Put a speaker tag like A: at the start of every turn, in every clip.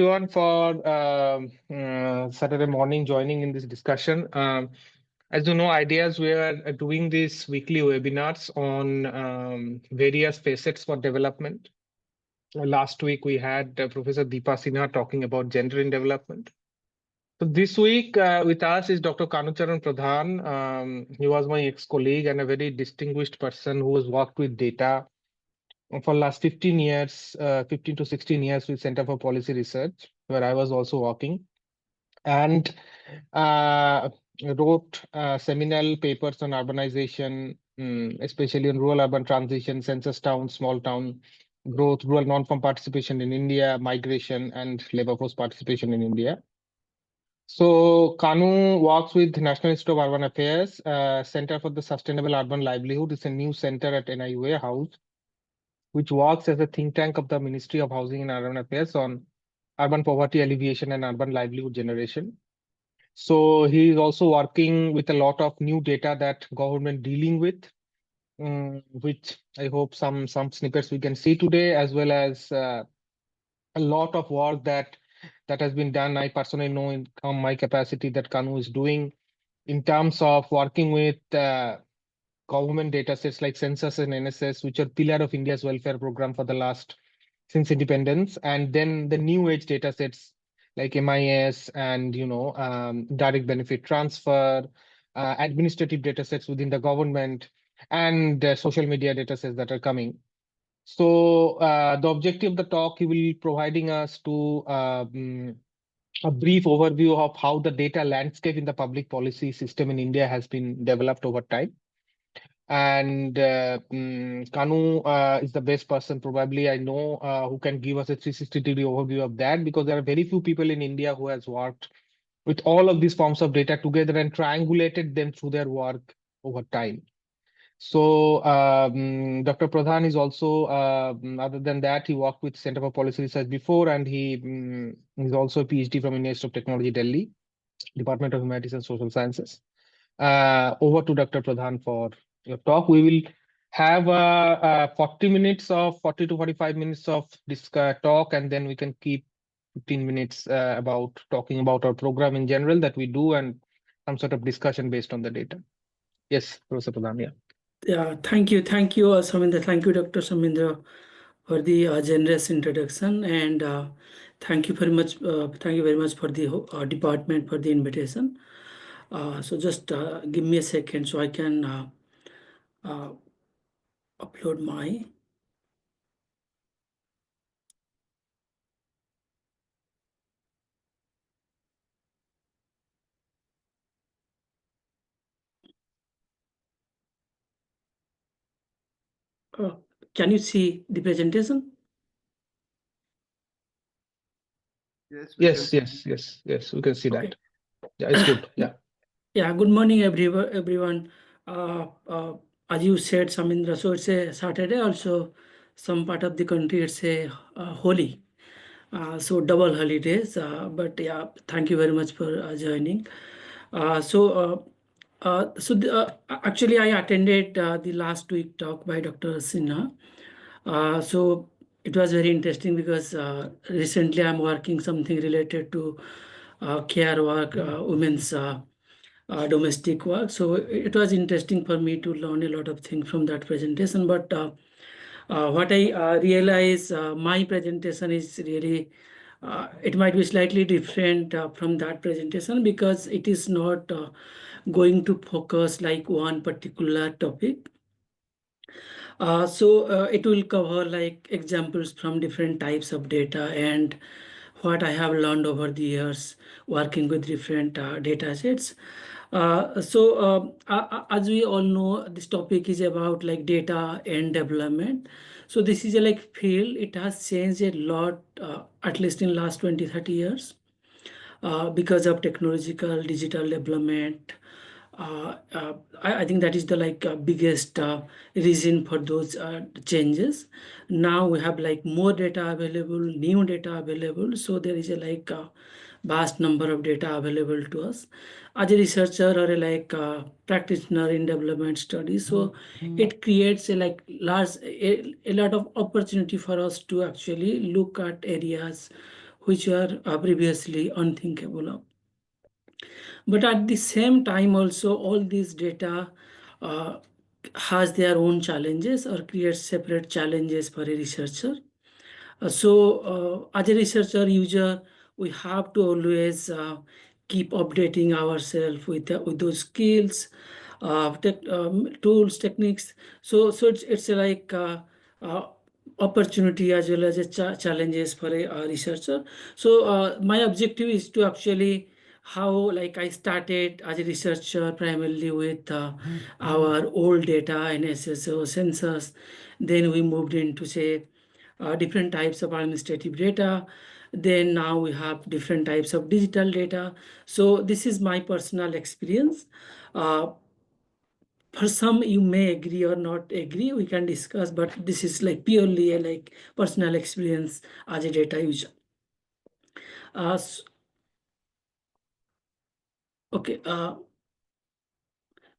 A: Everyone for Saturday morning joining in this discussion. As you know, Ideas, we are doing these weekly webinars on various facets for development. Last week, we had Professor Deepa Sinha talking about gender in development. So this week with us is Dr. Kanhu Charan Pradhan. He was my ex-colleague and a very distinguished person who has worked with data for last 15 years, 15 to 16 years with Center for Policy Research, where I was also working, and wrote seminal papers on urbanization, especially on rural-urban transition, census town, small town growth, rural non-farm participation in India, migration, and labor force participation in India. So Kanhu works with National Institute of Urban Affairs, Center for the Sustainable Urban Livelihood. It's a new center at NIUA House, which works as a think tank of the Ministry of Housing and Urban Affairs on urban poverty alleviation and urban livelihood generation. So he is also working with a lot of new data that government dealing with, which I hope some snippets we can see today, as well as a lot of work that has been done. I personally know in my capacity that Kanhu is doing in terms of working with government data sets like census and NSS, which are pillar of India's welfare program for the last since independence, and then the new age data sets like MIS and direct benefit transfer, administrative data sets within the government, and social media data sets that are coming. So the objective of the talk, he will be providing us to a brief overview of how the data landscape in the public policy system in India has been developed over time. And Kanhu is the best person, probably I know, who can give us a 360-degree overview of that, because there are very few people in India who has worked with all of these forms of data together and triangulated them through their work over time. So Dr. Pradhan is also, other than that, he worked with Center for Policy Research before, and he is also a PhD from University of Technology, Delhi, Department of Humanities and Social Sciences. Over to Dr. Pradhan for your talk. We will have 40 to 45 minutes of this talk, and then we can keep 15 minutes about talking about our program in general that we do and some sort of discussion based on the data. Yes, Professor Pradhan, yeah.
B: Yeah, thank you, Samindra. Thank you, Dr. Samindra, for the generous introduction, and thank you very much. Thank you very much for the department for the invitation. So just give me a second so I can upload my. Can you see the presentation?
A: Yes, we can see that. Yeah, it's good. Yeah.
B: Yeah, good morning, everyone. As you said, Samindra, so it's a Saturday. Also, some part of the country it's a Holi. So double holidays. But yeah, thank you very much for joining. Actually, I attended the last week talk by Dr. Sinha. So it was very interesting because recently I'm working something related to care work, women's domestic work. So it was interesting for me to learn a lot of things from that presentation. But what I realize, my presentation is really, it might be slightly different from that presentation because it is not going to focus like one particular topic. It will cover like examples from different types of data and what I have learned over the years working with different data sets. As we all know, this topic is about like data and development. So this is a like field, it has changed a lot, at least in last 20-30 years because of technological digital development. I think that is the like biggest reason for those changes. Now we have like more data available, new data available. So there is a like vast number of data available to us as a researcher or a like practitioner in development studies. So it creates a like large a lot of opportunity for us to actually look at areas which were previously unthinkable of. But at the same time also, all this data has their own challenges or creates separate challenges for a researcher. As a researcher user, we have to always keep updating ourselves with those skills, tools, techniques. So it's like opportunity as well as a challenges for a researcher. So my objective is to actually how like I started as a researcher primarily with our old data and SSO sensors. Then we moved into say different types of administrative data. Then now we have different types of digital data. So this is my personal experience. For some you may agree or not agree, we can discuss, but this is like purely a like personal experience as a data user. Okay.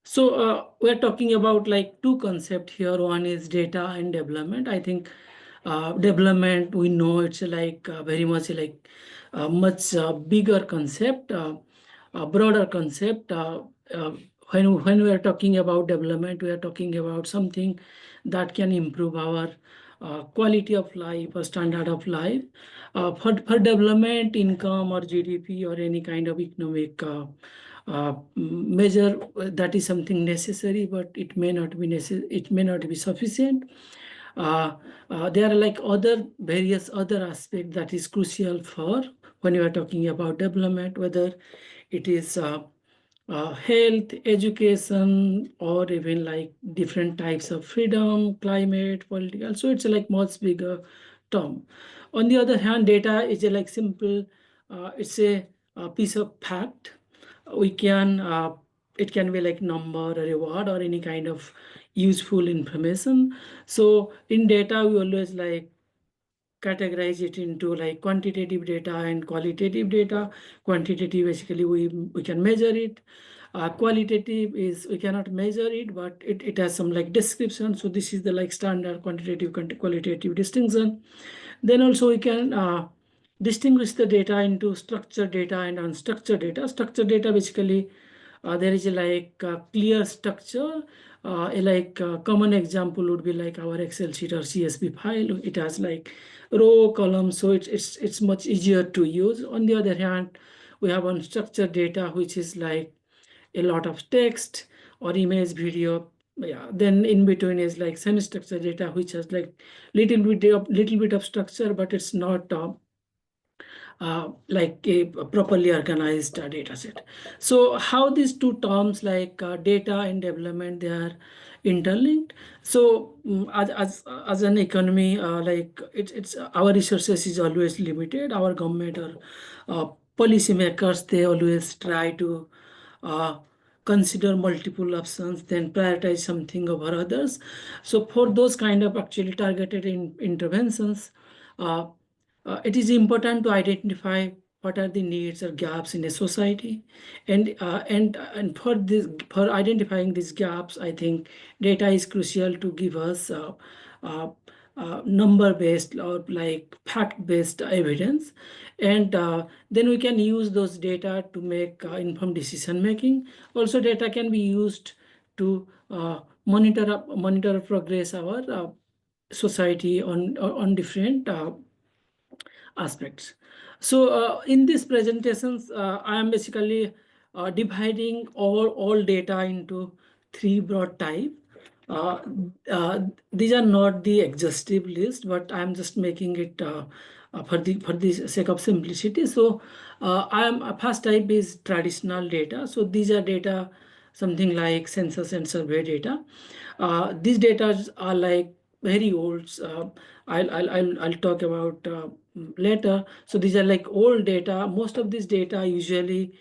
B: So we're talking about like two concepts here. One is data and development. I think development, we know it's like very much like much bigger concept, a broader concept. When we are talking about development, we are talking about something that can improve our quality of life or standard of life. For development, income or GDP or any kind of economic measure, that is something necessary, but it may not be necessary. It may not be sufficient. There are like various other aspects that is crucial for when you are talking about development, whether it is health, education, or even like different types of freedom, climate, political. So it's like much bigger term. On the other hand, data is a like simple, it's a piece of fact. We can, it can be like number, a reward, or any kind of useful information. So in data, we always like categorize it into like quantitative data and qualitative data. Quantitative, basically we can measure it. Qualitative is we cannot measure it, but it has some like description. So this is the like standard quantitative qualitative distinction. Then also we can distinguish the data into structured data and unstructured data. Structured data, basically there is a like clear structure. A like common example would be like our Excel sheet or CSV file. It has like row, column, so it's much easier to use. On the other hand, we have unstructured data, which is like a lot of text or image, video. Yeah, then in between is like semi-structured data, which has like little bit of structure, but it's not like a properly organized data set. So how these two terms like data and development, they are interlinked. So as an economy, like it's our resources is always limited. Our government or policymakers, they always try to consider multiple options, then prioritize something over others. So for those kind of actually targeted interventions, it is important to identify what are the needs or gaps in a society, and for identifying these gaps, I think data is crucial to give us uh, number based or like fact based evidence, and then we can use those data to make informed decision making. Also, data can be used to monitor progress our society on different aspects. So in these presentations, I am basically dividing all data into three broad types. Uh, these are not the exhaustive list, but I'm just making it for the sake of simplicity. So I am first type is traditional data. So these are data something like census and survey data. These data are like very old. I'll talk about later. So these are like old data. Most of this data usually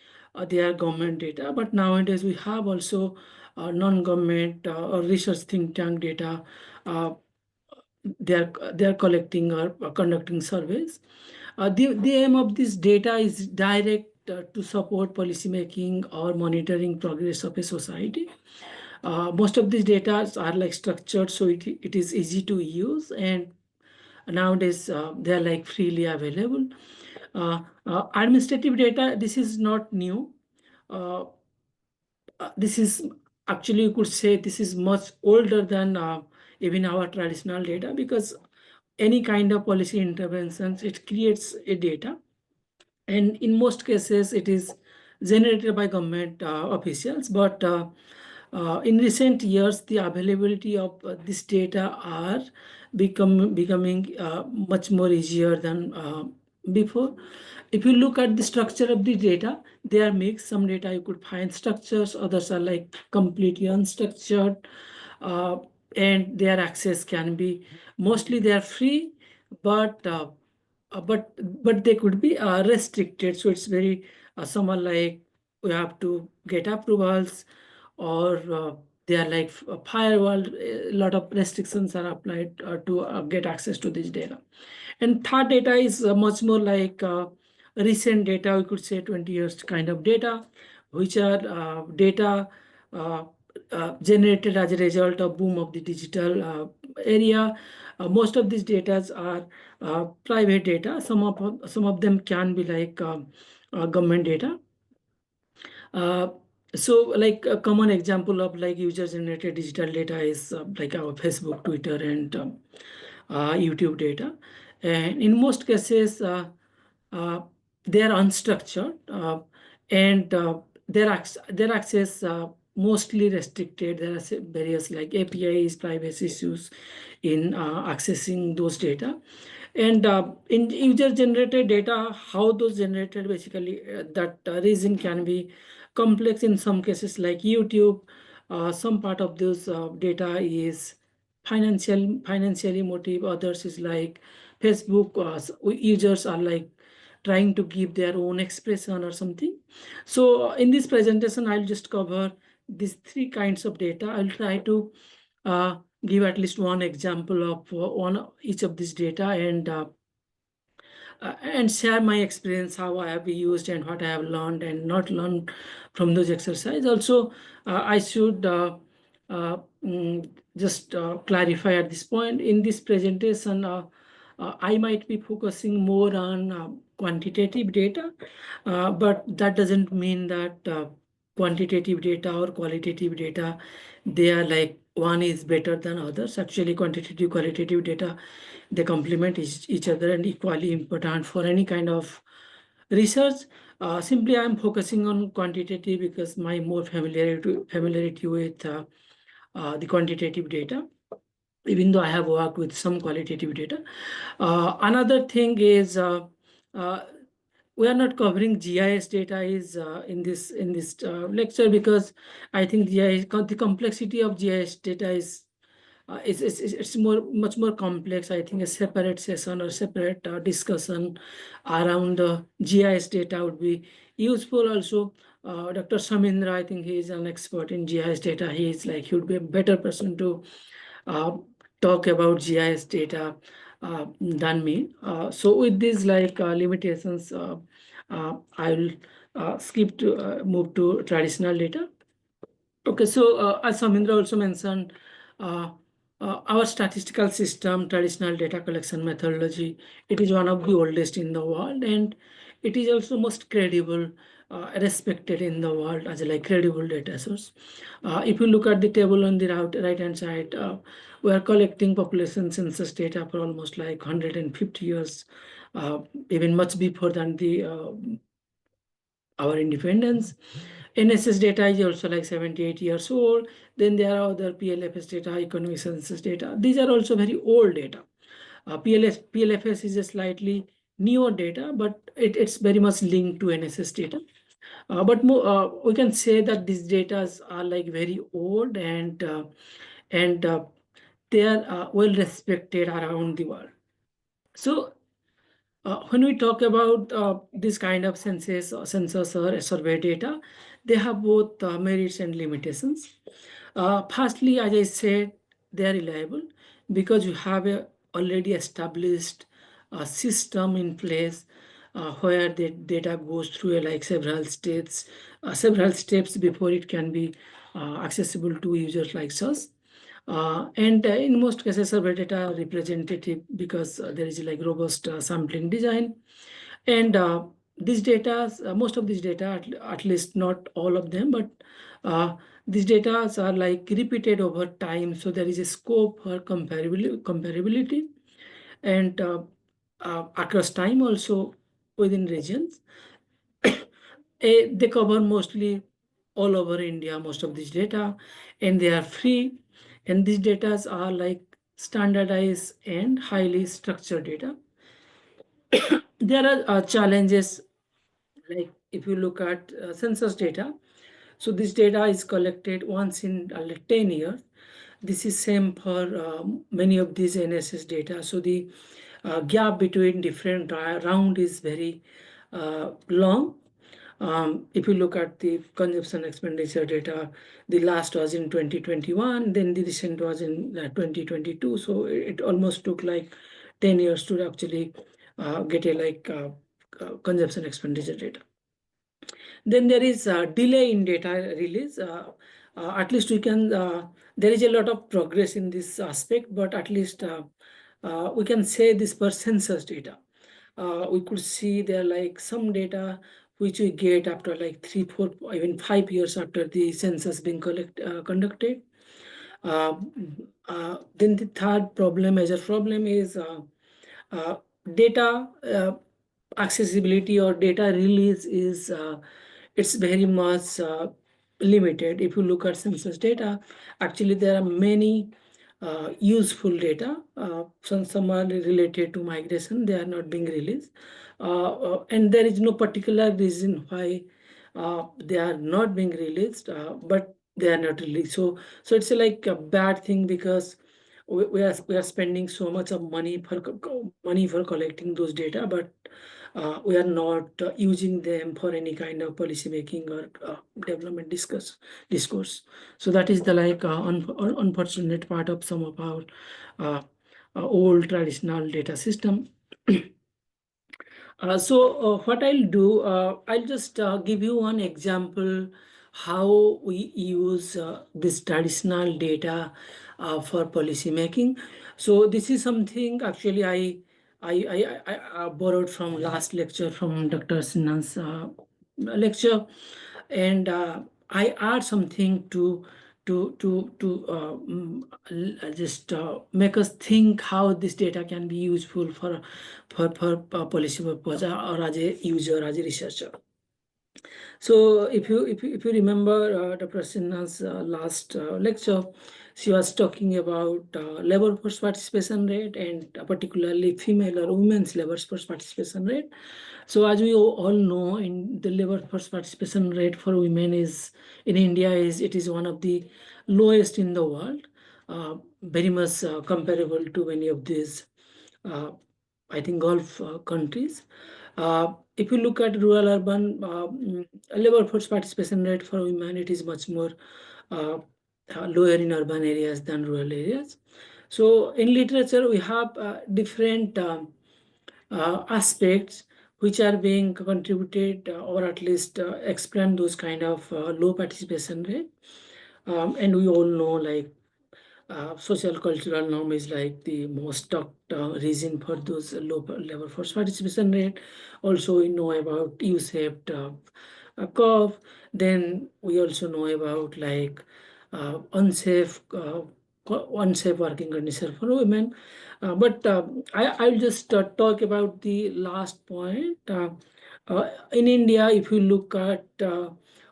B: they are government data, but nowadays we have also non-government or research think tank data. Uh, they are collecting or conducting surveys. The aim of this data is direct to support policy making or monitoring progress of a society. Most of these data are like structured, so it is easy to use, and nowadays they are like freely available. Administrative data, this is not new. This is actually, you could say this is much older than even our traditional data, because any kind of policy interventions, it creates a data. And in most cases, it is generated by government officials. But in recent years, the availability of this data are becoming much more easier than before. If you look at the structure of the data, they are mixed. Some data you could find structures, others are like completely unstructured, and their access can be, mostly they are free, but but they could be restricted. So it's very someone like, we have to get approvals, or they are like a firewall. A lot of restrictions are applied to get access to this data. And third data is much more like recent data, we could say 20 years kind of data, which are data generated as a result of boom of the digital area. Most of these data are private data. Some of them can be like government data. So like a common example of like user generated digital data is like our Facebook, Twitter, and YouTube data. And in most cases, uh, they are unstructured, and their access mostly restricted. There are various like APIs, privacy issues in accessing those data. And in user generated data, how those generated, basically that reason can be complex in some cases. Like YouTube, some part of this data is financially motive, others is like Facebook, users are like trying to give their own expression or something. So in this presentation, I'll just cover these three kinds of data. I'll try to give at least one example of one each of these data, and share my experience, how I have used and what I have learned and not learned from those exercises. Also, I should just clarify at this point in this presentation, I might be focusing more on quantitative data, but that doesn't mean that quantitative data or qualitative data, they are like one is better than others. Actually, quantitative, qualitative data, they complement each other and equally important for any kind of research. Simply, I'm focusing on quantitative because my more familiarity with the quantitative data, even though I have worked with some qualitative data. Another thing is uh, we are not covering GIS data is in this lecture, because I think the complexity of GIS data is it's much more complex. I think a separate session or separate discussion around GIS data would be useful. Also, Dr. Samindra, I think he is an expert in GIS data. He would be a better person to uh, talk about GIS data than me. So with these limitations, I will skip to move to traditional data. Okay, so as Samindra also mentioned, uh, our statistical system, traditional data collection methodology, it is one of the oldest in the world, and it is also most credible, respected in the world as a like credible data source. If you look at the table on the right hand side, we are collecting population census data for almost like 150 years, even much before than the our independence. NSS data is also like 78 years old. Then there are other PLFS data, economic census data. These are also very old data. PLFS is a slightly newer data, but it's very much linked to NSS data. But we can say that these data are like very old, and they are well respected around the world. So when we talk about this kind of census or survey data, they have both merits and limitations. Firstly, as I said, they are reliable because you have a already established system in place where the data goes through like several steps before it can be accessible to users like us. And in most cases, survey data are representative because there is like robust sampling design. And these data, most of these data, at least not all of them, but these data are like repeated over time. So there is a scope for comparability and across time also within regions. They cover mostly all over India, most of these data, and they are free. And these data are like standardized and highly structured data. There are challenges, like if you look at census data. So this data is collected once in 10 years. This is same for many of these NSS data. So the gap between different round is very long. If you look at the consumption expenditure data, the last was in 2021, then the recent was in 2022. So it almost took like 10 years to actually get a consumption expenditure data. Then there is a delay in data release. At least we can, there is a lot of progress in this aspect, but at least we can say this per census data. We could see there like some data which we get after like 3, 4, even 5 years after the census being conducted. Then the third problem, major problem is uh, data accessibility or data release is it's very much limited. If you look at census data, actually there are many useful data. Some are related to migration, they are not being released. And there is no particular reason why they are not being released, but they are not released. So it's like a bad thing, because we are spending so much of money for collecting those data, but we are not using them for any kind of policy making or development discourse. So that is the unfortunate part of some of our uh, old traditional data system. So what I'll do, I'll just give you one example how we use this traditional data for policy making. So this is something actually I borrowed from last lecture from Dr. Sinha's lecture, and I add something to just make us think how this data can be useful for policy purpose or as a user, as a researcher. So if you remember Dr. Sinha's last lecture, she was talking about labor force participation rate, and particularly female or women's labor force participation rate. So as we all know, in the labor force participation rate for women is in India is one of the lowest in the world, very much comparable to many of these uh, I think Gulf countries. If you look at rural urban labor force participation rate for women, it is much more uh, lower in urban areas than rural areas. So in literature, we have different aspects which are being contributed or at least explain those kind of low participation rate. And we all know like social cultural norm is like the most talked reason for those low level force participation rate. Also, we know about U-shaped curve. Then we also know about like unsafe working condition for women. But I'll just talk about the last point. In India, if you look at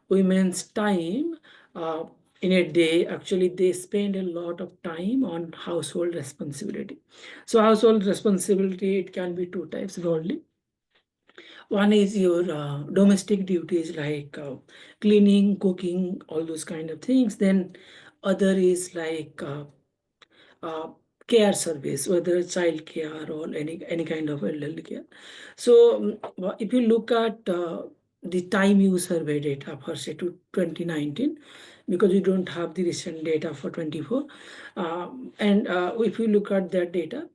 B: women's time, uh, in a day, actually they spend a lot of time on household responsibility. So household responsibility, it can be two types broadly. One is your domestic duties like cleaning, cooking, all those kind of things. Then other is like uh, care service, whether child care or any kind of elderly care. So if you look at the time use survey data for say to 2019, because we don't have the recent data for 24, and if you look at that data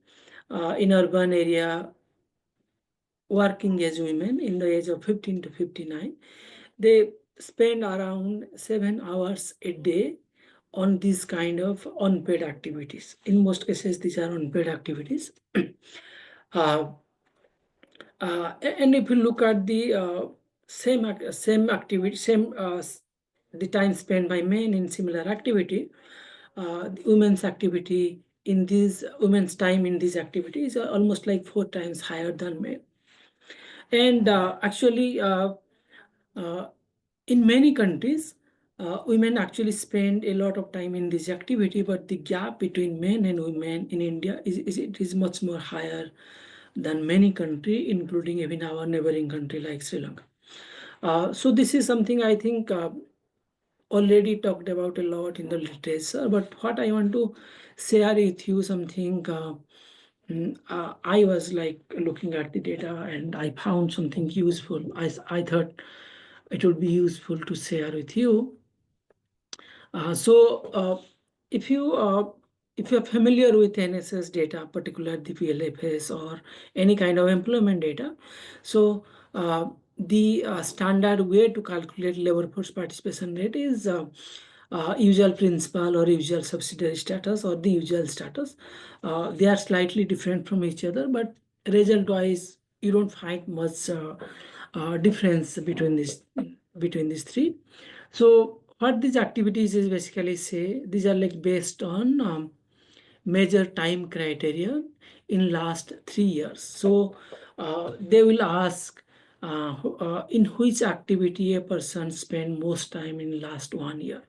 B: in urban area, working age women in the age of 15 to 59, they spend around 7 hours a day on these kind of unpaid activities. In most cases, these are unpaid activities. uh, And if you look at the same activity, the time spent by men in similar activity, the women's activity in these women's time in these activities are almost like 4 times higher than men. And actually, in many countries, women actually spend a lot of time in this activity, but the gap between men and women in India is much more higher than many countries, including even our neighboring country like Sri Lanka. So this is something I think already talked about a lot in the literature, but what I want to share with you something. I was like looking at the data and I found something useful. I thought it would be useful to share with you. So if you're familiar with NSS data, particularly the PLFS or any kind of employment data, so the standard way to calculate labor force participation rate is usual principal or usual subsidiary status or the usual status. They are slightly different from each other, but result wise you don't find much difference between these three. So what these activities is basically say, these are like based on major time criteria in last 3 years. So they will ask in which activity a person spend most time in last 1 year.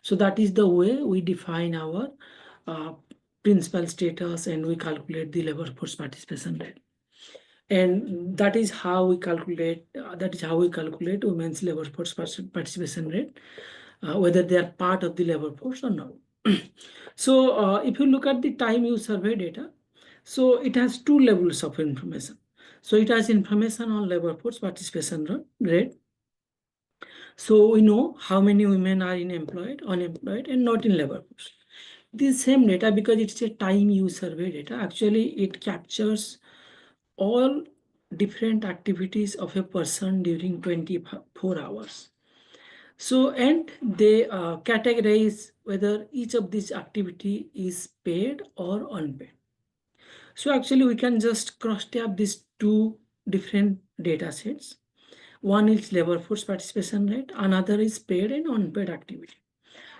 B: So that is the way we define our principal status and we calculate the labor force participation rate. And that is how we calculate women's labor force participation rate, whether they are part of the labor force or not. So if you look at the time use survey data, so it has two levels of information. So it has information on labor force participation rate. So we know how many women are unemployed, and not in labor force. This same data, because it's a time use survey data, actually it captures all different activities of a person during 24 hours. So, and they categorize whether each of these activity is paid or unpaid. So actually we can just cross-tab these two different data sets. One is labor force participation rate, another is paid and unpaid activity.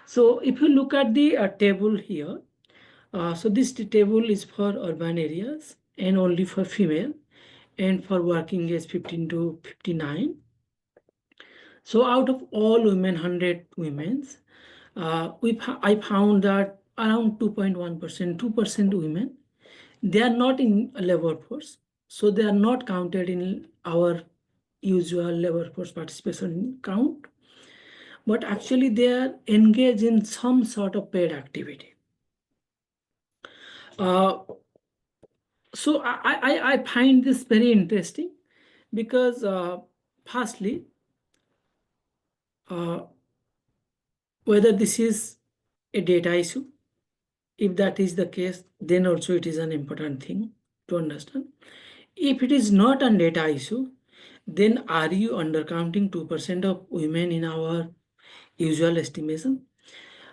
B: So if you look at the table here, so this table is for urban areas and only for female and for working age 15 to 59. So out of all women, 100 women, I found that around 2.1%, 2% women, they are not in labor force. So they are not counted in our usual labor force participation count, but actually they are engaged in some sort of paid activity. So I find this very interesting because firstly, whether this is a data issue, if that is the case, then also it is an important thing to understand. If it is not a data issue, then are you undercounting 2% of women in our usual estimation?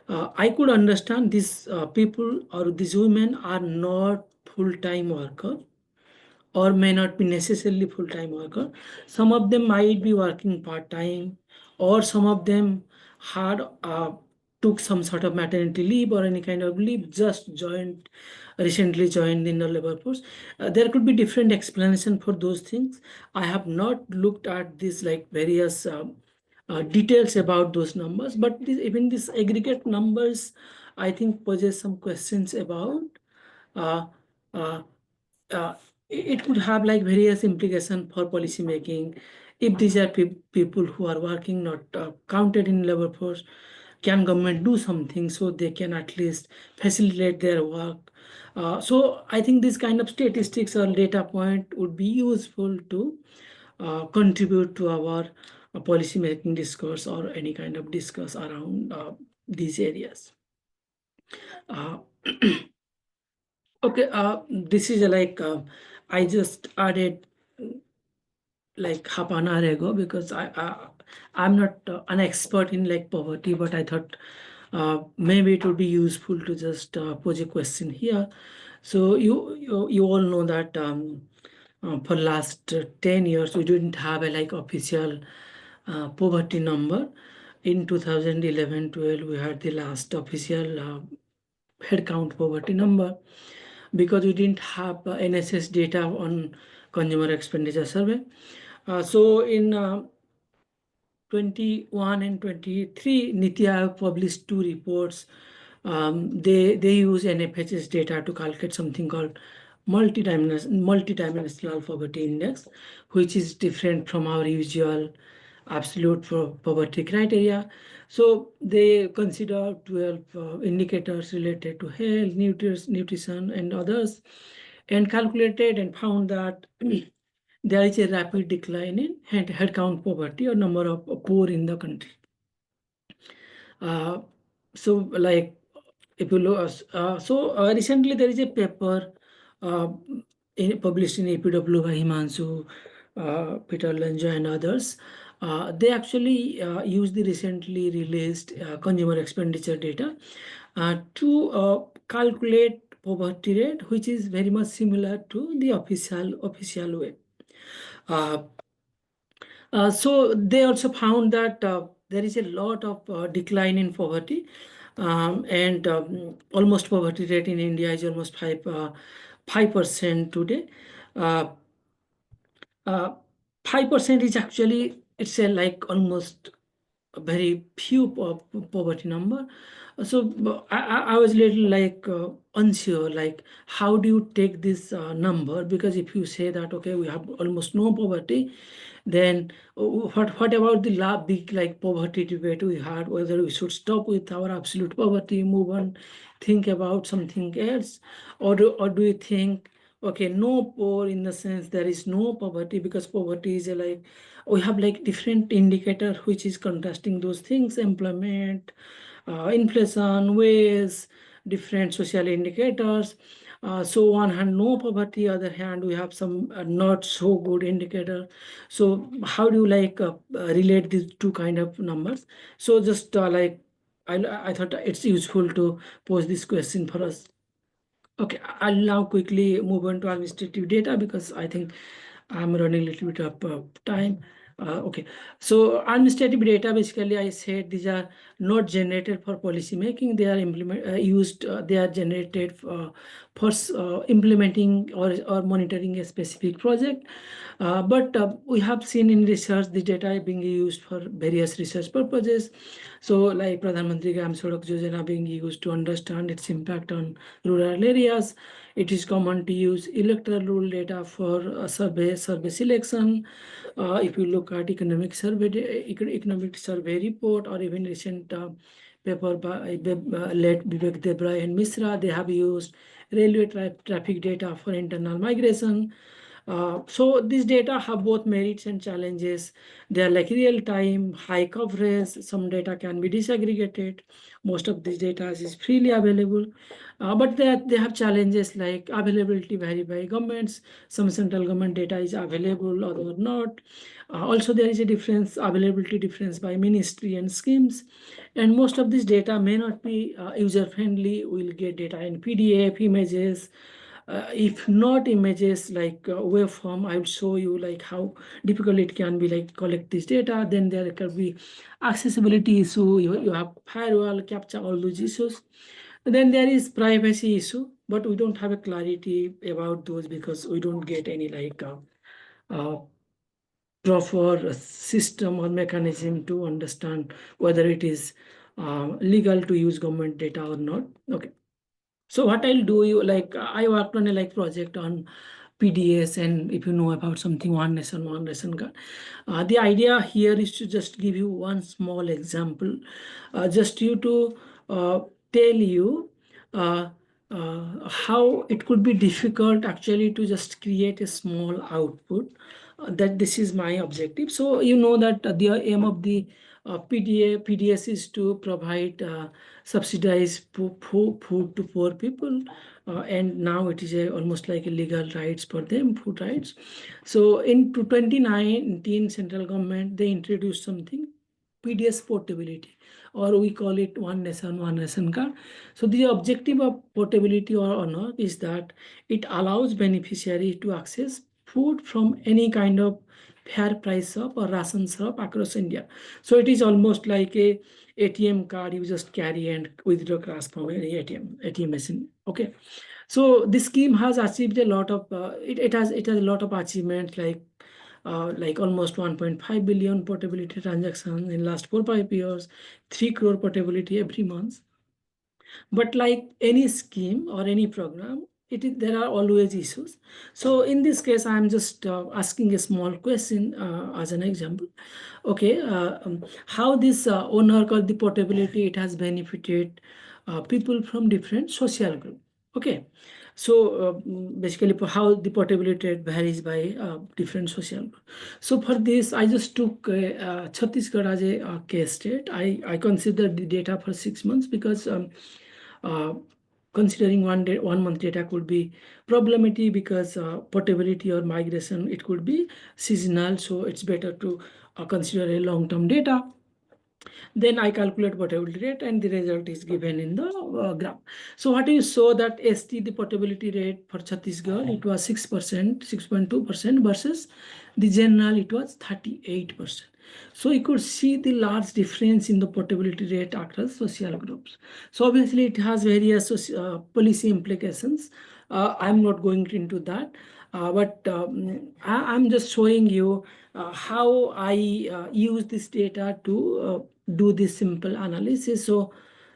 B: I could understand these people or these women are not full-time worker or may not be necessarily full-time worker. Some of them might be working part-time, or some of them had took some sort of maternity leave or any kind of leave, just recently joined in the labor force. There could be different explanation for those things. I have not looked at this like various details about those numbers, but even these aggregate numbers, I think poses some questions about uh, uh, uh, it could have like various implications for policy making. If these are people who are working not counted in labor force, can government do something so they can at least facilitate their work? So I think this kind of statistics or data point would be useful to contribute to our policy making discourse or any kind of discourse around these areas. Okay, this is like I just added like half an hour ago because I'm not an expert in like poverty, but I thought maybe it would be useful to just pose a question here. So you all know that for last 10 years, we didn't have a official poverty number. In 2011-12, we had the last official headcount poverty number, because we didn't have NSS data on consumer expenditure survey. So in 21 and 23, Niti Aayog published 2 reports. They use NFHS data to calculate something called multidimensional poverty index, which is different from our usual absolute poverty criteria. So they consider 12 indicators related to health, nutrition, and others, and calculated and found that there is a rapid decline in headcount poverty, or number of poor in the country. So if you look, recently there is a paper published in APW by Himanshu, Peter Lanja, and others. They actually use the recently released consumer expenditure data to calculate poverty rate, which is very much similar to the official way. So they also found that there is a lot of decline in poverty, and almost poverty rate in India is almost 5% today. 5% is actually, it's a almost a very few poverty number. So I was little unsure, how do you take this number? Because if you say that, okay, we have almost no poverty, then what about the big poverty debate we had, whether we should stop with our absolute poverty, move on, think about something else, or do you think, okay, no poor in the sense there is no poverty, because poverty is we have different indicator which is contrasting those things: employment, inflation, wage, different social indicators. So one hand no poverty, other hand we have some not so good indicator. So how do you relate these two kind of numbers? So just I thought it's useful to pose this question for us. Okay, I'll now quickly move on to administrative data, because I think I'm running a little bit of time. Okay, so administrative data, basically I said these are not generated for policy making. They are they are generated for implementing or monitoring a specific project. But we have seen in research the data being used for various research purposes. So like Pradhan Mantri Gram Sadak Yojana being used to understand its impact on rural areas. It is common to use electoral roll data for survey selection. If you look at economic survey report, or even recent paper by led Vivek Debra and Misra, they have used railway traffic data for internal migration. So these data have both merits and challenges. They are real time, high coverage. Some data can be disaggregated. Most of this data is freely available, but they have challenges like availability vary by governments. Some central government data is available, other not. Also, there is a availability difference by ministry and schemes. And most of this data may not be user friendly. We'll get data in PDF, images. If not images waveform, I will show you how difficult it can be collect this data. Then there can be accessibility issue. You have firewall, capture, all those issues. And then there is privacy issue, but we don't have a clarity about those, because we don't get any proper system or mechanism to understand whether it is legal to use government data or not. Okay. So what I'll do, I worked on a project on PDS, and if you know about something, one nation, one ration card. The idea here is to just give you one small example, just to tell you how it could be difficult actually to just create a small output. That this is my objective. So you know that the aim of the PDS is to provide subsidized food to poor people, and now it is almost like a legal rights for them, food rights. So in 2019, central government, they introduced something, PDS portability, or we call it one nation card. So the objective of portability or not is that it allows beneficiary to access food from any kind of fair price shop or ration shop across India. So it is almost like a ATM card you just carry and withdraw cash from any ATM machine. Okay, so this scheme has achieved a lot of it has a lot of achievements like almost 1.5 billion portability transactions in last 4-5 years, 3 crore portability every month. But like any scheme or any program, there are always issues. So in this case, I'm just asking a small question as an example. Okay, how this owner called the portability, it has benefited people from different social group. Okay, so basically how the portability rate varies by different social group. So for this, I just took Chhattisgarh as a case state. I considered the data for 6 months because uh, considering 1 month data could be problematic because portability or migration, it could be seasonal, so it's better to consider a long-term data. Then I calculate portability rate and the result is given in the graph. So what you saw that ST, the portability rate for Chhattisgarh, it was 6%, 6.2% versus the general, it was 38%. So you could see the large difference in the portability rate across social groups. So obviously it has various policy implications. I'm not going into that, but I'm just showing you how I use this data to do this simple analysis. So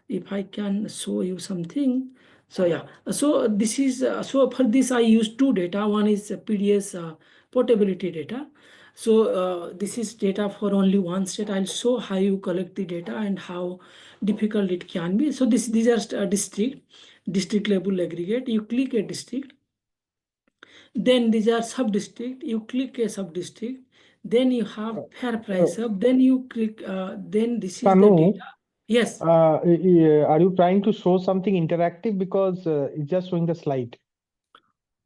B: if I can show you something. So yeah, so this is, so for this I use two data. One is PDS portability data. So this is data for only one state. I'll show how you collect the data and how difficult it can be. So these are district level aggregate. You click a district, then these are sub-district, you click a sub-district, then you have fair price up, then you click, then this is the
A: Kanu,
B: data. Yes.
A: are you trying to show something interactive? Because it's just showing the slide.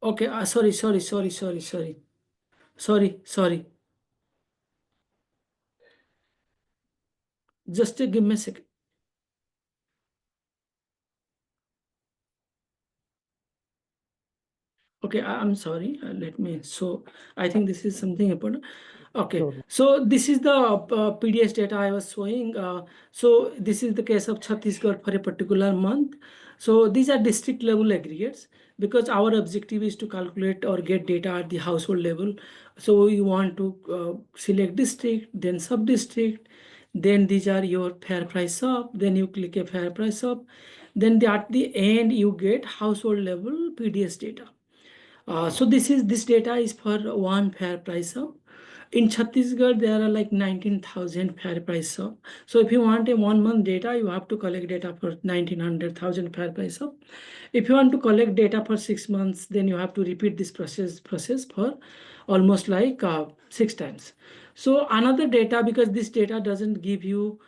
B: Okay, sorry. Just give me a second. Okay, I'm sorry. Let me. So I think this is something important. Okay,
A: Sure.
B: so this is the PDS data I was showing. So this is the case of Chhattisgarh for a particular month. So these are district level aggregates because our objective is to calculate or get data at the household level. So you want to select district, then sub district, then these are your fair price up. Then you click a fair price up. Then at the end you get household level PDS data. So this data is for one fair price shop. In Chhattisgarh, there are like 19,000 fair price shop. So if you want a 1 month data, you have to collect data for 19,000 fair price shop. If you want to collect data for 6 months, then you have to repeat this process for almost like 6 times. So another data, because this data doesn't give you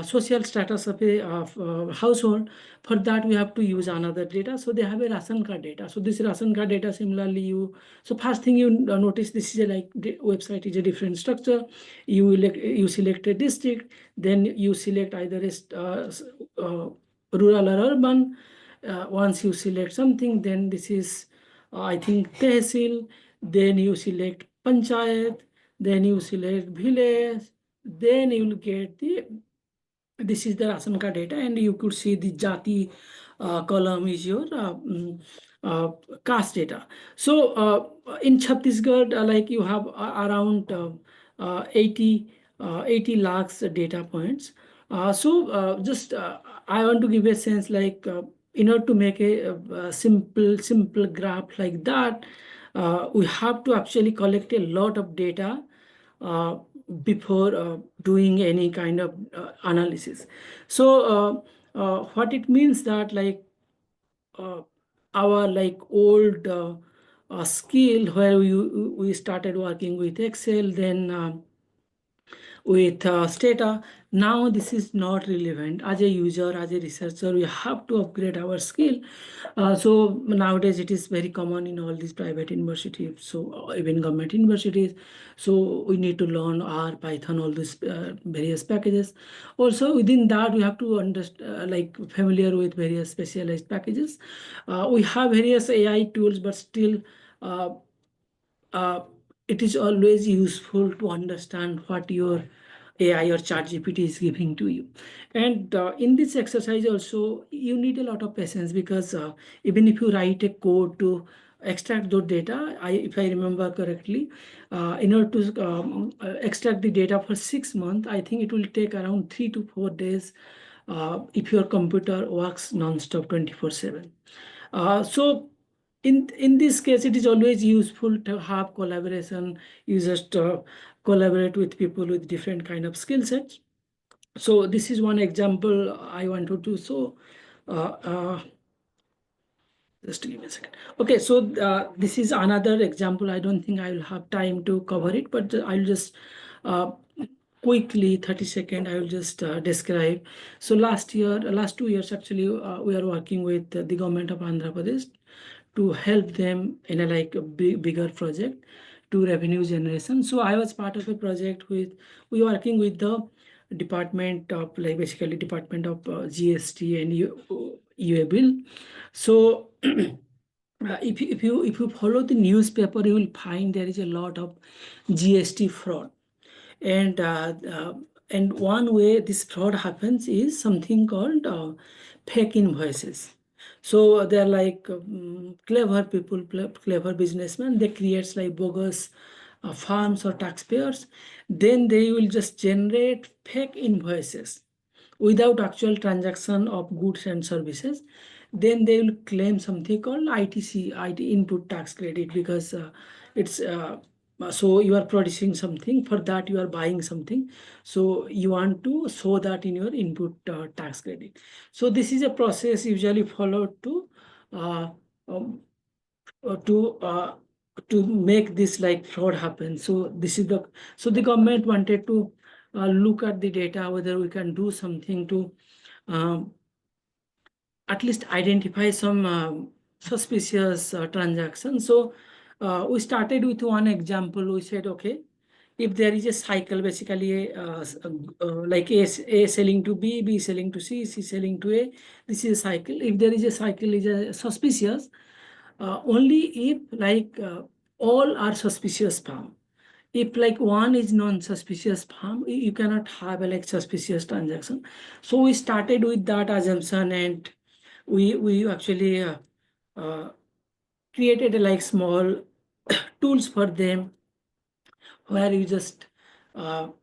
B: social status of a household. For that, we have to use another data. So they have a ration card data. So this ration card data, similarly, so first thing you notice, this is a like the website is a different structure. You select a district, then you select either rural or urban. Once you select something, then this is I think tehsil. Then you select panchayat. Then you select village. Then you will get this is the ration card data, and you could see the jati column is your caste data. So in Chhattisgarh, like you have around 80 lakhs data points. Just I want to give a sense like in order to make a simple graph like that, we have to actually collect a lot of data uh, before doing any kind of analysis. So what it means that like uh, our like old skill where we started working with Excel, then with Stata. Now this is not relevant. As a user, as a researcher, we have to upgrade our skill. So nowadays it is very common in all these private universities, so even government universities. So we need to learn R, Python, all these various packages. Also within that, we have to understand, like familiar with various specialized packages. We have various AI tools, but still it is always useful to understand what your AI or ChatGPT is giving to you. And in this exercise also, you need a lot of patience, because even if you write a code to extract those data, if I remember correctly, in order to extract the data for 6 months, I think it will take around 3 to 4 days if your computer works non-stop 24/7. So in this case, it is always useful to have collaboration. You just collaborate with people with different kind of skill sets. So this is one example I want to do. So uh, uh, just give me a second. Okay, so this is another example. I don't think I will have time to cover it, but I'll just uh, quickly 30 seconds I will just describe. So last 2 years actually, we are working with the government of Andhra Pradesh to help them in a like a bigger project to revenue generation. So I was part of a project with, we were working with the department of like basically department of GST and UA bill. So if you follow the newspaper, you will find there is a lot of GST fraud. And and one way this fraud happens is something called fake invoices. So they're like clever people, clever businessmen. They create like bogus farms or taxpayers. Then they will just generate fake invoices without actual transaction of goods and services. Then they will claim something called ITC, IT input tax credit, because it's so you are producing something, for that you are buying something, so you want to show that in your input tax credit. So this is a process usually followed uh, um, uh, to uh, to make this like fraud happen. So this is the, so the government wanted to look at the data, whether we can do something to um, at least identify some suspicious transactions. So we started with one example. We said, okay, if there is a cycle, basically like A selling to B selling to C selling to A, this is a cycle. If there is a cycle is a suspicious, only if like all are suspicious farm. If like one is non-suspicious farm, you cannot have a like suspicious transaction. So we started with that assumption, and we actually uh, created a like small tools for them, where you just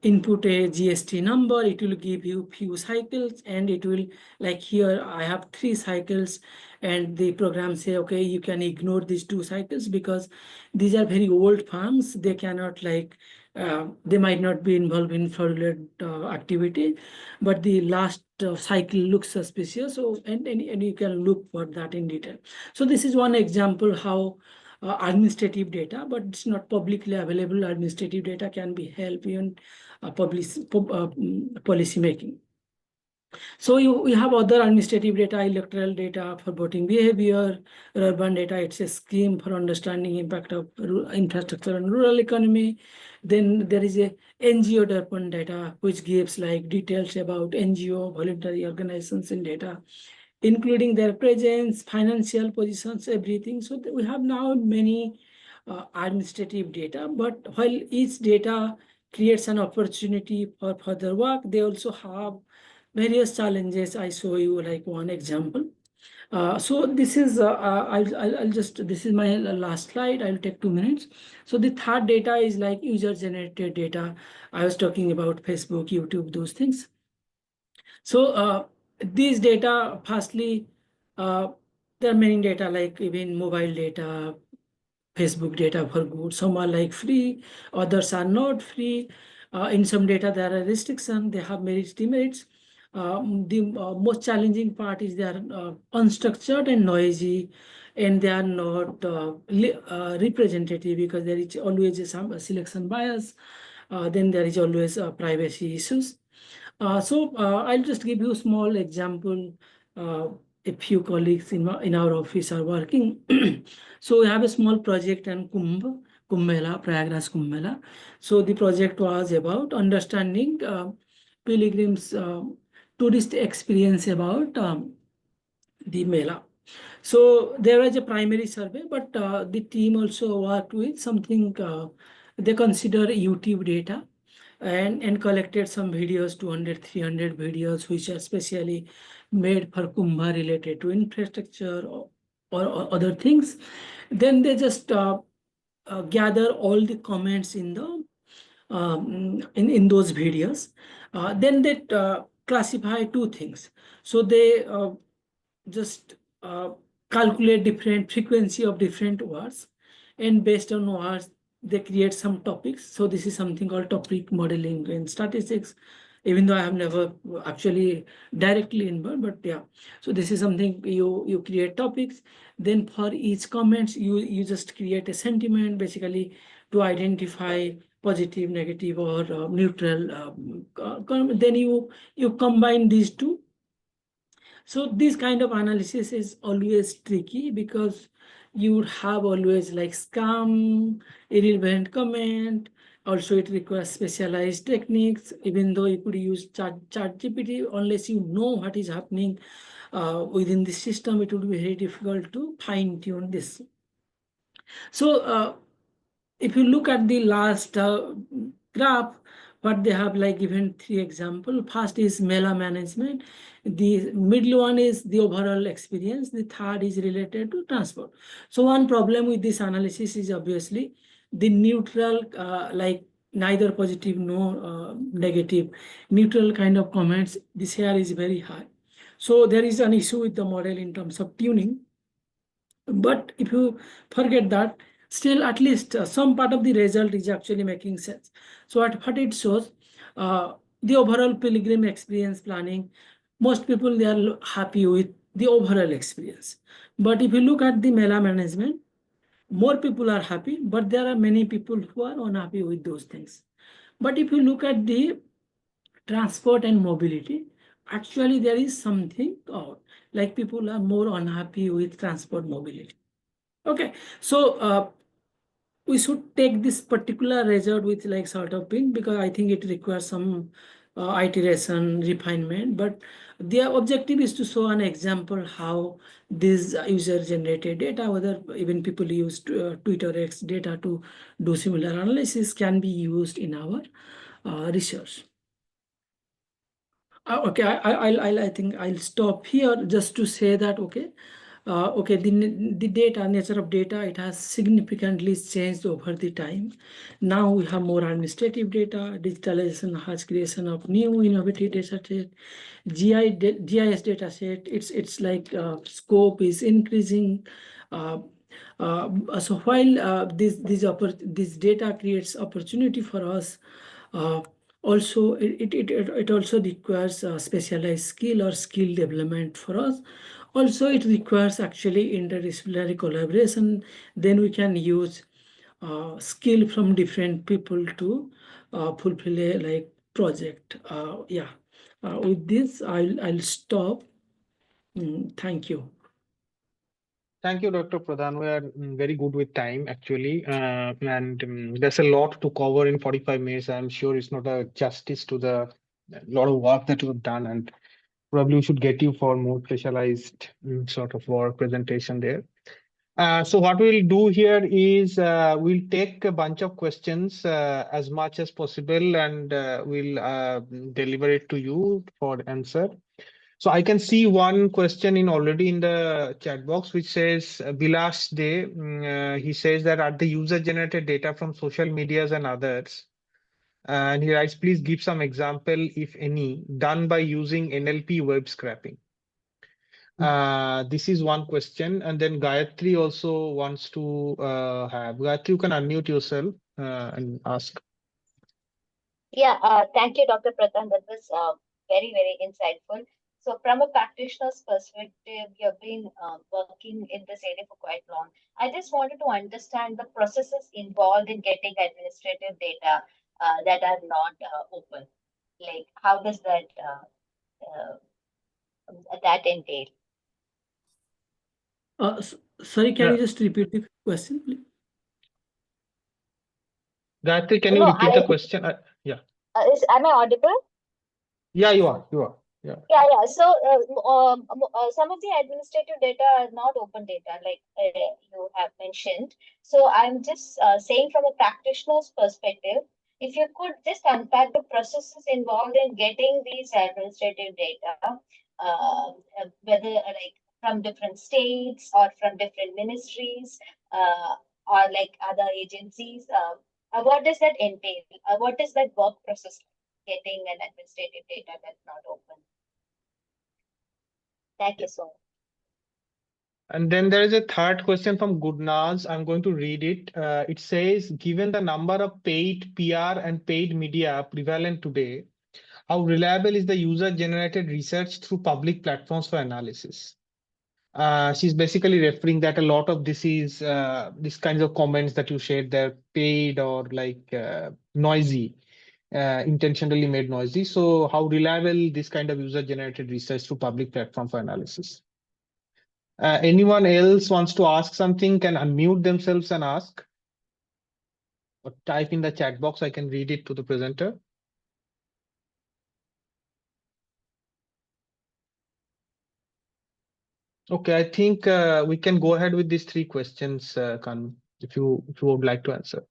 B: input a GST number, it will give you few cycles, and it will like, here I have 3 cycles, and the program say, okay, you can ignore these 2 cycles because these are very old farms. They cannot like, they might not be involved in fraudulent activity, but the last cycle looks suspicious. So and you can look for that in detail. So this is one example how administrative data, but it's not publicly available. Administrative data can be help in policy making. So you have other administrative data, electoral data for voting behavior, urban data. It's a scheme for understanding impact of infrastructure and rural economy. Then there is a NGO development data, which gives like details about NGO, voluntary organizations in data, including their presence, financial positions, everything. So we have now many administrative data, but while each data creates an opportunity for further work, they also have various challenges. I show you like one example. So this is, I'll just, this is my last slide. I'll take 2 minutes. So the third data is like user generated data. I was talking about Facebook, YouTube, those things. So these data, firstly, there are many data like even mobile data, Facebook data for goods. Some are like free, others are not free. In some data, there are restrictions, they have merits, demerits. The most challenging part is they are unstructured and noisy, and they are not representative, because there is always some selection bias. Then there is always privacy issues. I'll just give you a small example. A few colleagues in our office are working. So we have a small project in Kumbh Mela, Prayagraj Kumbh Mela. So the project was about understanding pilgrims, tourist experience about the Mela. So there was a primary survey, but the team also worked with something they consider YouTube data and collected some videos, 200, 300 videos, which are specially made for Kumbh related to infrastructure or other things. Then they just gather all the comments in the in those videos. Then they classify two things. So they just calculate different frequency of different words, and based on words they create some topics. So this is something called topic modeling in statistics, even though I have never actually directly involved, but yeah. So this is something you create topics. Then for each comments you just create a sentiment, basically to identify positive, negative, or neutral. Then you combine these two. So this kind of analysis is always tricky because you would have always like scam, irrelevant comment. Also, it requires specialized techniques, even though you could use ChatGPT, unless you know what is happening within the system, it would be very difficult to fine tune this. So if you look at the last graph, what they have like given three example. First is Mela management. The middle one is the overall experience. The third is related to transport. So one problem with this analysis is obviously the neutral, like neither positive nor negative, neutral kind of comments. This here is very high. So there is an issue with the model in terms of tuning. But if you forget that, still at least some part of the result is actually making sense. So what it shows, the overall pilgrim experience planning, most people they are happy with the overall experience. But if you look at the Mela management, more people are happy, but there are many people who are unhappy with those things. But if you look at the transport and mobility, actually there is something out, like people are more unhappy with transport mobility. Okay, so we should take this particular result with like sort of pin, because I think it requires some iteration, refinement. But the objective is to show an example how this user generated data, whether even people use Twitter X data to do similar analysis, can be used in our research. Okay, I think I'll stop here just to say that, okay, okay, the data, nature of data, it has significantly changed over the time. Now we have more administrative data, digitalization has creation of new innovative data set, GIS data set, it's like scope is increasing. So while this data creates opportunity for us, also it also requires a specialized skill or skill development for us. Also it requires actually interdisciplinary collaboration. Then we can use skill from different people to fulfill a like project. Yeah, with this I'll stop. Thank you.
A: Thank you, Dr. Pradhan. We are very good with time, actually. And there's a lot to cover in 45 minutes. I'm sure it's not a justice to the lot of work that you've done. And probably we should get you for more specialized sort of work presentation there. So what we'll do here is we'll take a bunch of questions as much as possible, and we'll deliver it to you for answer. So I can see one question in already in the chat box, which says Vilas Day. He says that are the user generated data from social medias and others. And he writes, please give some example, if any, done by using NLP web scraping. This is one question. And then Gayatri also wants to have. Gayatri, you can unmute yourself and ask.
C: Yeah, thank you, Dr. Pradhan. That was very, very insightful. So, from a practitioner's perspective, you've been working in this area for quite long. I just wanted to understand the processes involved in getting administrative data that are not open. Like, how does that entail?
B: Sorry, can you just repeat the question, please?
A: Gayatri, can you repeat the question? Yeah.
C: Am I audible?
A: Yeah, you are. You are. Yeah.
C: Yeah. So some of the administrative data are not open data, like you have mentioned. So I'm just saying from a practitioner's perspective, if you could just unpack the processes involved in getting these administrative data, whether like from different states or from different ministries, or like other agencies, what does that entail? What is that work process like, getting an administrative data that's not open? Thank you so much.
A: And then there is a third question from Gurnaz. I'm going to read it. It says, given the number of paid PR and paid media prevalent today, how reliable is the user-generated research through public platforms for analysis? She's basically referring that a lot of this is these kinds of comments that you shared, they're paid or like noisy, intentionally made noisy. So how reliable this kind of user-generated research through public platform for analysis? Anyone else wants to ask something can unmute themselves and ask, or type in the chat box. I can read it to the presenter. Okay, I think we can go ahead with these three questions, Kanhu, if you would like to answer.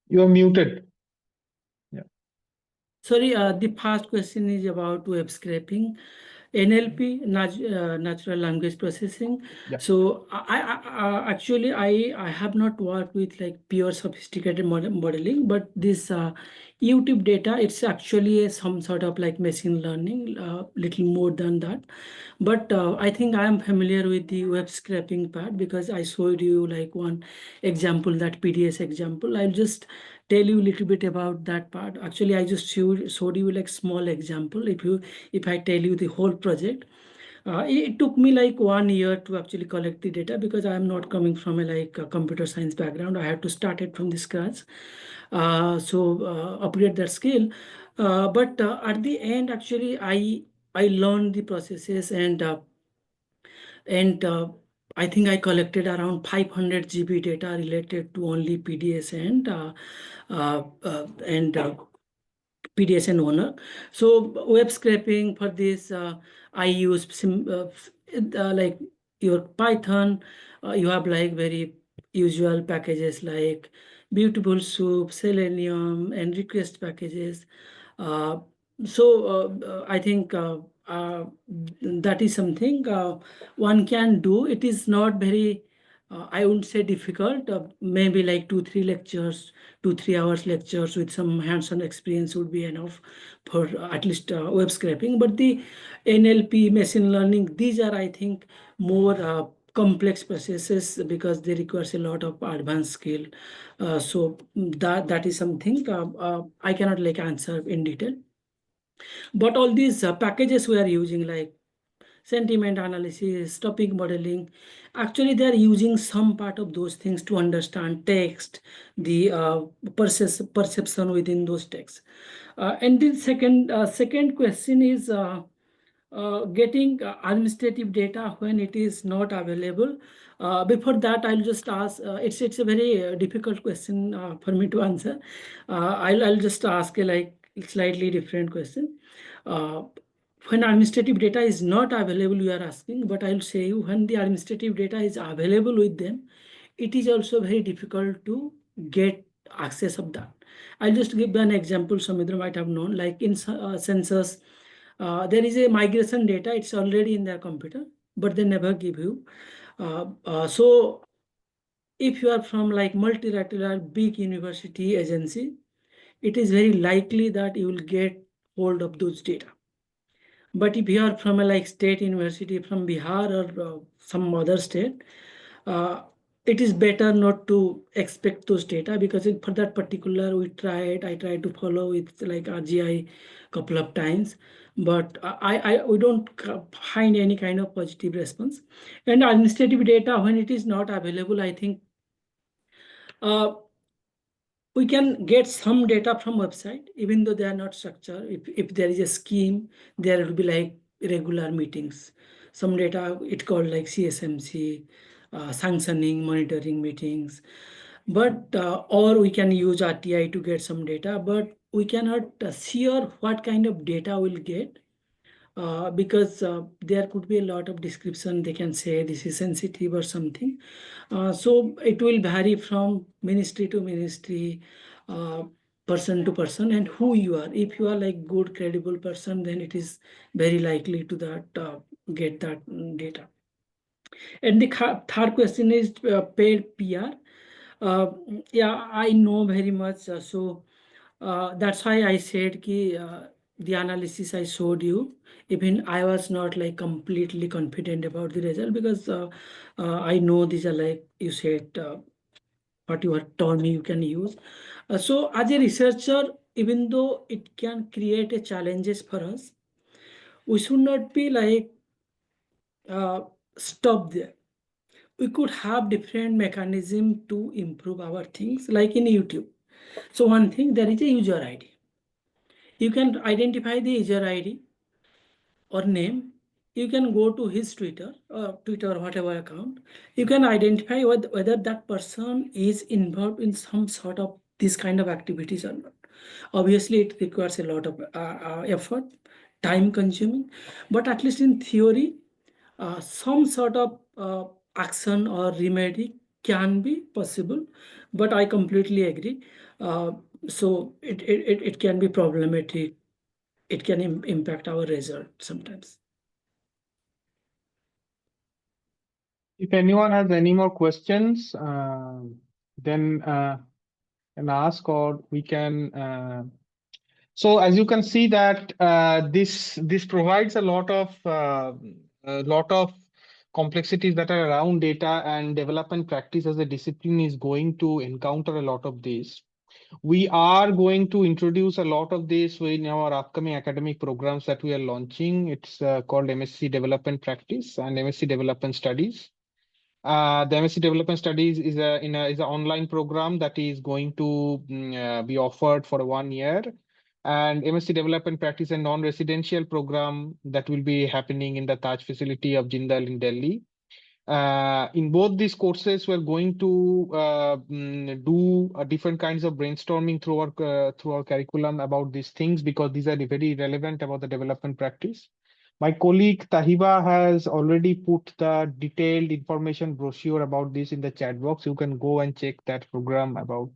A: You are muted. Yeah.
B: Sorry, the first question is about web scraping. NLP, natural language processing.
A: Yeah.
B: So I actually I have not worked with like pure sophisticated modeling, but this YouTube data, it's actually some sort of like machine learning, little more than that. But I think I am familiar with the web scraping part because I showed you like one example, that PDS example. I'll just tell you a little bit about that part. Actually, I just showed you like small example. If I tell you the whole project, it took me like 1 year to actually collect the data because I am not coming from a computer science background. I had to start it from the scratch. So upgrade that skill. But at the end, actually, I learned the processes and I think I collected around 500 GB data related to only PDS and PDS and owner. So web scraping for this, I use like your Python. You have like very usual packages like beautiful soup, selenium, and request packages. Uh, I think that is something one can do. It is not very, I wouldn't say difficult. Maybe like 2-3 hours lectures with some hands-on experience would be enough for at least web scraping. But the NLP, machine learning, these are, I think, more complex processes because they requires a lot of advanced skill. So that is something I cannot like answer in detail. But all these packages we are using, like sentiment analysis, topic modeling, actually they are using some part of those things to understand text, the perception within those texts. And the second question is getting administrative data when it is not available. Before that, I'll just ask. It's a very difficult question for me to answer. I'll just ask a like slightly different question. Uh, when administrative data is not available, you are asking, but I'll say you when the administrative data is available with them, it is also very difficult to get access of that. I'll just give an example. Samudra might have known, like in census, there is a migration data. It's already in their computer, but they never give you. So if you are from like multilateral big university agency, it is very likely that you will get hold of those data. But if you are from a like state university from Bihar or some other state, uh, it is better not to expect those data because for that particular I tried to follow with like RGI couple of times, but we don't find any kind of positive response. And administrative data, when it is not available, I think uh, we can get some data from website, even though they are not structured. If there is a scheme, there will be like regular meetings. Some data, it called like CSMC, sanctioning, monitoring meetings. But or we can use RTI to get some data. But we cannot sure what kind of data we'll get, because there could be a lot of description. They can say this is sensitive or something. So it will vary from ministry to ministry, person to person, and who you are. If you are like good, credible person, then it is very likely to that get that data. And the third question is paid PR. Yeah, I know very much. That's why I said the analysis I showed you, even I was not like completely confident about the result, because I know these are, like you said, what you have told me you can use. So as a researcher, even though it can create a challenges for us, we should not be like stop there. We could have different mechanism to improve our things, like in YouTube. So one thing, there is a user ID. You can identify the user ID or name. You can go to his Twitter or whatever account. You can identify whether that person is involved in some sort of this kind of activities or not. Obviously, it requires a lot of effort, time consuming, but at least in theory, some sort of action or remedy can be possible. But I completely agree. So it can be problematic. It can impact our result sometimes.
A: If anyone has any more questions, then can ask, or we can. So as you can see that this provides a lot of complexities that are around data, and development practice as a discipline is going to encounter a lot of this. We are going to introduce a lot of this in our upcoming academic programs that we are launching. It's called MSc Development Practice and MSc Development Studies. The MSc Development Studies is an online program that is going to be offered for 1 year, and MSc Development Practice, a non-residential program that will be happening in the Taj facility of Jindal in Delhi. In both these courses, we're going to do different kinds of brainstorming through our curriculum about these things, because these are very relevant about the development practice. My colleague Tahiba has already put the detailed information brochure about this in the chat box. You can go and check that program about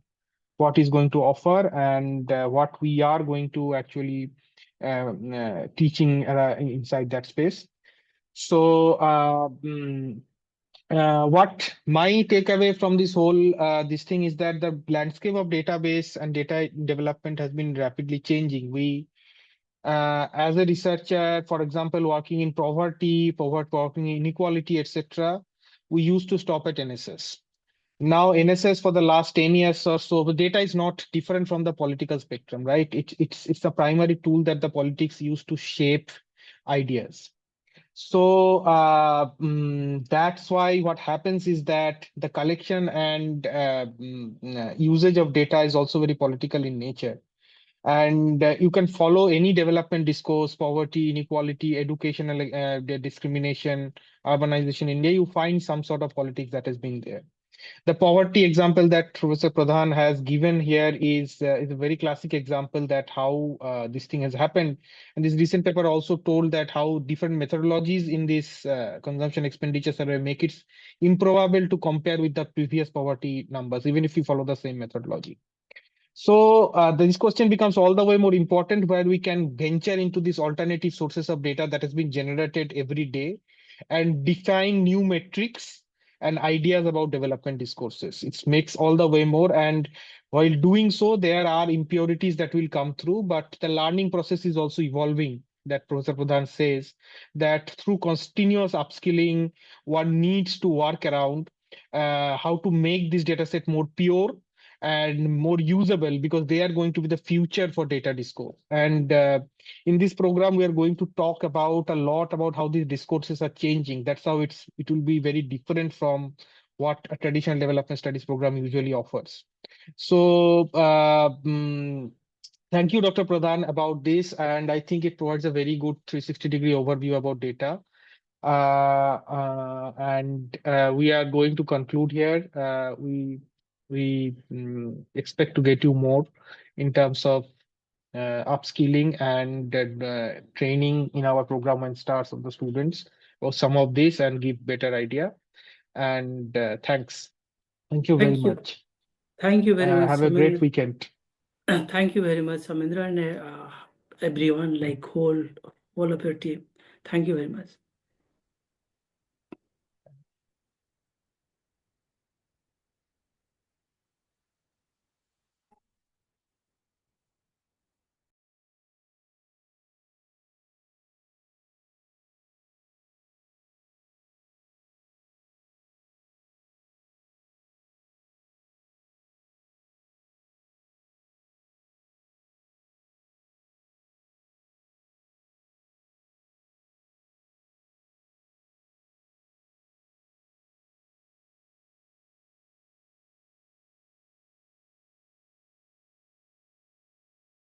A: what is going to offer and what we are going to actually teaching inside that space. So what my takeaway from this whole this thing is that the landscape of database and data development has been rapidly changing. We as a researcher, for example, working in poverty, working in inequality, etc., we used to stop at NSS. Now, NSS for the last 10 years or so, the data is not different from the political spectrum, right? It's the primary tool that the politics use to shape ideas. So that's why what happens is that the collection and usage of data is also very political in nature. And you can follow any development discourse, poverty, inequality, educational discrimination, urbanization in India, you find some sort of politics that has been there. The poverty example that Professor Pradhan has given here is a very classic example that how this thing has happened. And this recent paper also told that how different methodologies in this consumption expenditure survey make it improbable to compare with the previous poverty numbers, even if you follow the same methodology. So this question becomes all the way more important, where we can venture into these alternative sources of data that has been generated every day and define new metrics and ideas about development discourses. It makes all the way more. And while doing so, there are impurities that will come through, but the learning process is also evolving. That Professor Pradhan says that through continuous upskilling, one needs to work around how to make this data set more pure and more usable, because they are going to be the future for data discourse. And in this program, we are going to talk about a lot about how these discourses are changing. That's how it will be very different from what a traditional development studies program usually offers. So thank you, Dr. Pradhan, about this. And I think it provides a very good 360-degree overview about data. And we are going to conclude here. We expect to get you more in terms of upskilling and training in our program and stars of the students or some of this and give better idea. And thanks. Thank you very
B: Thank you.
A: much.
B: Thank you very much,
A: Have a great
B: Samendra.
A: weekend.
B: Thank you very much, Samendra, and everyone, like whole of your team. Thank you very much.